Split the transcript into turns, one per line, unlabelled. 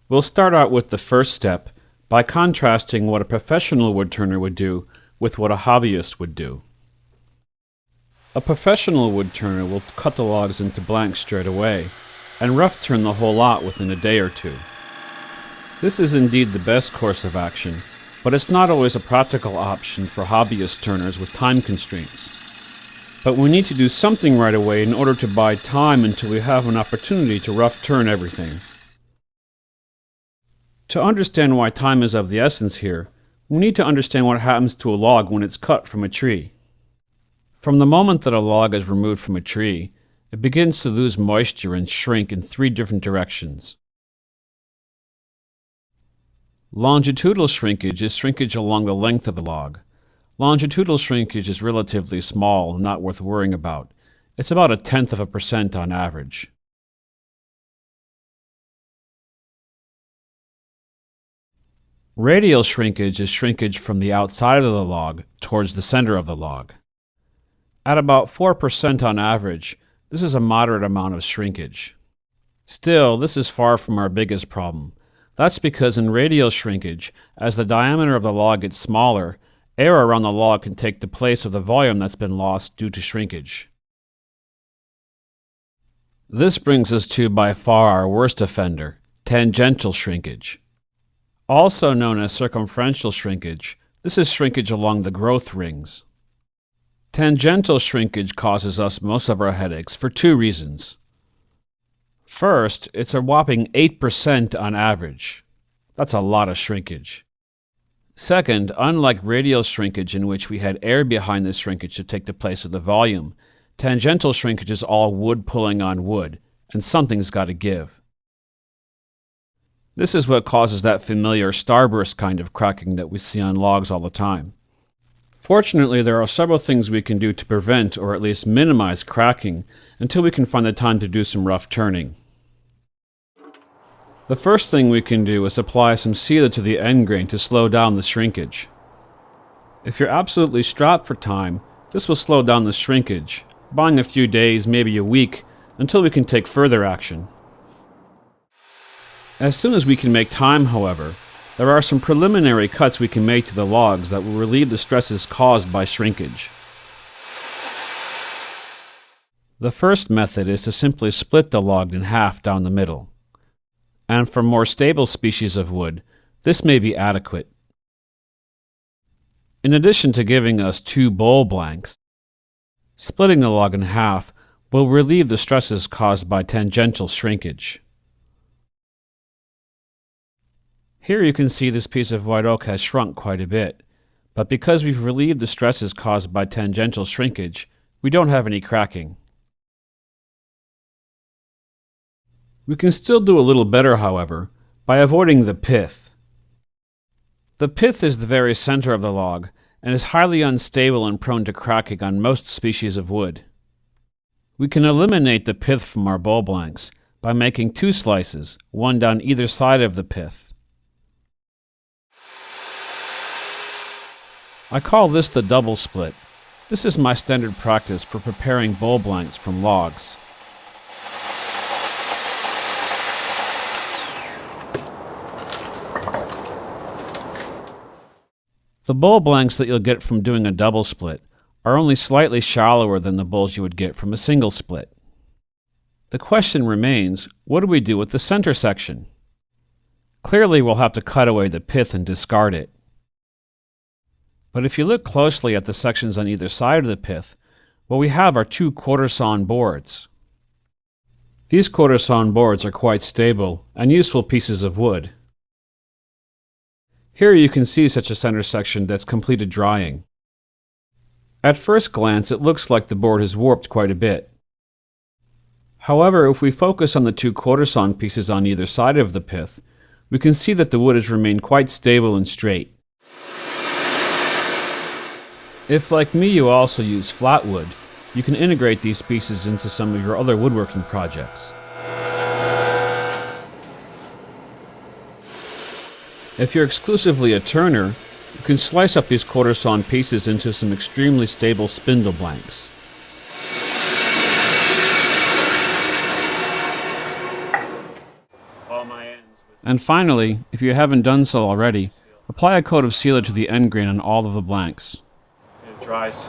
We'll start out with the first step by contrasting what a professional woodturner would do with what a hobbyist would do. A professional woodturner will cut the logs into blanks straight away and rough turn the whole lot within a day or two. This is indeed the best course of action, but it's not always a practical option for hobbyist turners with time constraints. But we need to do something right away in order to buy time until we have an opportunity to rough turn everything. To understand why time is of the essence here, we need to understand what happens to a log when it's cut from a tree. From the moment that a log is removed from a tree, it begins to lose moisture and shrink in 3 different directions. Longitudinal shrinkage is shrinkage along the length of the log. Longitudinal shrinkage is relatively small and not worth worrying about. It's about 0.1% on average. Radial shrinkage is shrinkage from the outside of the log towards the center of the log. At about 4% on average, this is a moderate amount of shrinkage. Still, this is far from our biggest problem. That's because in radial shrinkage, as the diameter of the log gets smaller, air around the log can take the place of the volume that's been lost due to shrinkage. This brings us to by far our worst offender, tangential shrinkage. Also known as circumferential shrinkage, this is shrinkage along the growth rings. Tangential shrinkage causes us most of our headaches for 2 reasons. First, it's a whopping 8% on average. That's a lot of shrinkage. Second, unlike radial shrinkage in which we had air behind the shrinkage to take the place of the volume, tangential shrinkage is all wood pulling on wood, and something's got to give. This is what causes that familiar starburst kind of cracking that we see on logs all the time. Fortunately, there are several things we can do to prevent or at least minimize cracking until we can find the time to do some rough turning. The first thing we can do is apply some sealer to the end grain to slow down the shrinkage. If you're absolutely strapped for time, this will slow down the shrinkage, buying a few days, maybe a week, until we can take further action. As soon as we can make time, however, there are some preliminary cuts we can make to the logs that will relieve the stresses caused by shrinkage. The first method is to simply split the log in half down the middle. And for more stable species of wood, this may be adequate. In addition to giving us 2 bowl blanks, splitting the log in half will relieve the stresses caused by tangential shrinkage. Here you can see this piece of white oak has shrunk quite a bit, but because we've relieved the stresses caused by tangential shrinkage, we don't have any cracking. We can still do a little better, however, by avoiding the pith. The pith is the very center of the log and is highly unstable and prone to cracking on most species of wood. We can eliminate the pith from our bowl blanks by making 2 slices, one down either side of the pith. I call this the double split. This is my standard practice for preparing bowl blanks from logs. The bowl blanks that you'll get from doing a double split are only slightly shallower than the bowls you would get from a single split. The question remains, what do we do with the center section? Clearly we'll have to cut away the pith and discard it. But if you look closely at the sections on either side of the pith, what we have are 2 quarter-sawn boards. These quarter-sawn boards are quite stable and useful pieces of wood. Here you can see such a center section that's completed drying. At first glance, it looks like the board has warped quite a bit. However, if we focus on the 2 quarter-sawn pieces on either side of the pith, we can see that the wood has remained quite stable and straight. If, like me, you also use flat wood, you can integrate these pieces into some of your other woodworking projects. If you're exclusively a turner, you can slice up these quarter-sawn pieces into some extremely stable spindle blanks. All my ends with And finally, if you haven't done so already, apply a coat of sealer to the end grain on all of the blanks.
It dries